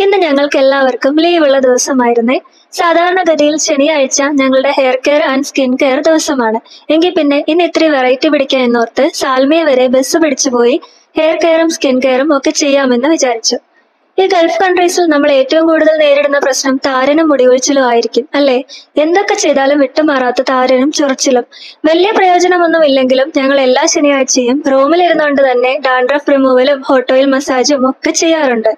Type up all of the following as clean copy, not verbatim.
ഇന്ന് ഞങ്ങൾക്ക് എല്ലാവർക്കും ലീവുള്ള ദിവസമായിരുന്നേ. സാധാരണഗതിയിൽ ശനിയാഴ്ച ഞങ്ങളുടെ hair care and skin care ദിവസമാണ്. എങ്കിൽ പിന്നെ ഇന്ന് ഇത്തിരി വെറൈറ്റി പിടിക്കാം എന്നോർത്ത് സാൽമിയ വരെ ബസ് പിടിച്ചു പോയി ഹെയർ കെയറും സ്കിൻ കെയറും ഒക്കെ ചെയ്യാമെന്ന് വിചാരിച്ചു. ഈ ഗൾഫ് കൺട്രീസിൽ നമ്മൾ ഏറ്റവും കൂടുതൽ നേരിടുന്ന പ്രശ്നം താരനും മുടികൊഴിച്ചിലും ആയിരിക്കും അല്ലേ? എന്തൊക്കെ ചെയ്താലും വിട്ടുമാറാത്ത താരനും ചൊറിച്ചിലും. വലിയ പ്രയോജനമൊന്നുമില്ലെങ്കിലും ഞങ്ങൾ എല്ലാ ശനിയാഴ്ചയും റൂമിലിരുന്നുകൊണ്ട് തന്നെ ഡാൻഡ്രഫ് റിമൂവലും ഹോട്ട് ഓയിൽ മസാജും ഒക്കെ ചെയ്യാറുണ്ട്.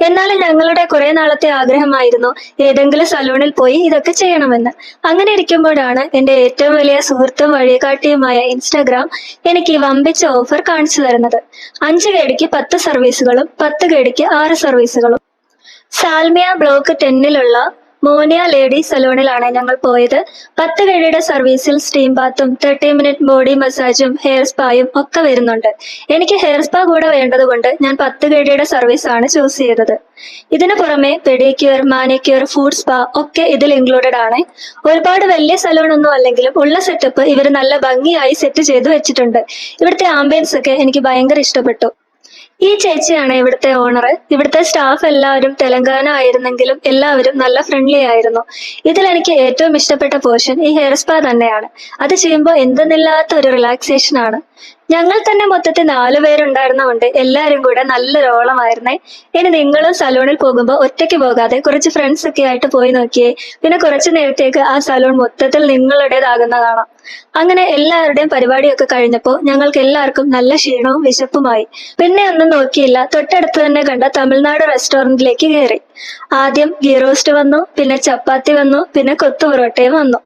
എന്നാലും ഞങ്ങളുടെ കുറെ നാളത്തെ ആഗ്രഹമായിരുന്നു ഏതെങ്കിലും സലൂണിൽ പോയി ഇതൊക്കെ ചെയ്യണമെന്ന്. അങ്ങനെ ഇരിക്കുമ്പോഴാണ് എന്റെ ഏറ്റവും വലിയ സുഹൃത്തും വഴികാട്ടിയുമായ ഇൻസ്റ്റാഗ്രാം എനിക്ക് ഈ വമ്പിച്ച ഓഫർ കാണിച്ചു തരുന്നത്. 5 കേടിക്ക് 10 സർവീസുകളും 10 കേടിക്ക് 6 സർവീസുകളും. സാൽമിയ ബ്ലോക്ക് 10-ലുള്ള മോനിയ ലേഡി സലൂണിലാണ് ഞങ്ങൾ പോയത്. 10 കേടിയുടെ സർവീസിൽ സ്റ്റീം ബാത്തും 30 മിനിറ്റ് ബോഡി മസാജും ഹെയർ സ്പായും ഒക്കെ വരുന്നുണ്ട്. എനിക്ക് ഹെയർ സ്പാ കൂടെ വേണ്ടതുകൊണ്ട് ഞാൻ 10 കേടിയുടെ സർവീസ് ആണ് ചൂസ് ചെയ്തത്. ഇതിനു പുറമെ പെഡിക്യൂർ, മാനിക്യൂർ, ഫുഡ് സ്പാ ഒക്കെ ഇതിൽ ഇൻക്ലൂഡഡ് ആണ്. ഒരുപാട് വലിയ സലൂൺ ഒന്നും അല്ലെങ്കിലും ഉള്ള സെറ്റപ്പ് ഇവർ നല്ല ഭംഗിയായി സെറ്റ് ചെയ്ത് വെച്ചിട്ടുണ്ട്. ഇവിടുത്തെ ആംബിയൻസ് ഒക്കെ എനിക്ക് ഭയങ്കര ഇഷ്ടപ്പെട്ടു. ഈ ചേച്ചിയാണ് ഇവിടുത്തെ ഓണർ. ഇവിടുത്തെ സ്റ്റാഫ് എല്ലാവരും തെലങ്കാന ആയിരുന്നെങ്കിലും എല്ലാവരും നല്ല ഫ്രണ്ട്ലി ആയിരുന്നു. ഇതിൽ എനിക്ക് ഏറ്റവും ഇഷ്ടപ്പെട്ട പോർഷൻ ഈ ഹെയർ സ്പാ തന്നെയാണ്. അത് ചെയ്യുമ്പോൾ എന്തെന്നില്ലാത്ത ഒരു റിലാക്സേഷൻ ആണ്. ഞങ്ങൾ തന്നെ മൊത്തത്തിൽ 4 പേരുണ്ടായിരുന്നതുകൊണ്ട് എല്ലാവരും കൂടെ നല്ലൊരു ഓളമായിരുന്നേ. ഇനി നിങ്ങളും സലൂണിൽ പോകുമ്പോൾ ഒറ്റയ്ക്ക് പോകാതെ കുറച്ച് ഫ്രണ്ട്സ് ഒക്കെ ആയിട്ട് പോയി നോക്കിയേ. പിന്നെ കുറച്ചു നേരത്തേക്ക് ആ സലൂൺ മൊത്തത്തിൽ നിങ്ങളുടേതാകുന്ന കാണാം. അങ്ങനെ എല്ലാവരുടെയും പരിപാടിയൊക്കെ കഴിഞ്ഞപ്പോൾ ഞങ്ങൾക്ക് എല്ലാവർക്കും നല്ല ക്ഷീണവും വിശപ്പുമായി. പിന്നെ ഒന്നും നോക്കിയില്ല, തൊട്ടടുത്ത് തന്നെ കണ്ട തമിഴ്നാട് റെസ്റ്റോറന്റിലേക്ക് കയറി. ആദ്യം ഗീ റോസ്റ്റ് വന്നു, പിന്നെ ചപ്പാത്തി വന്നു, പിന്നെ കൊത്തു പൊറോട്ടയും വന്നു.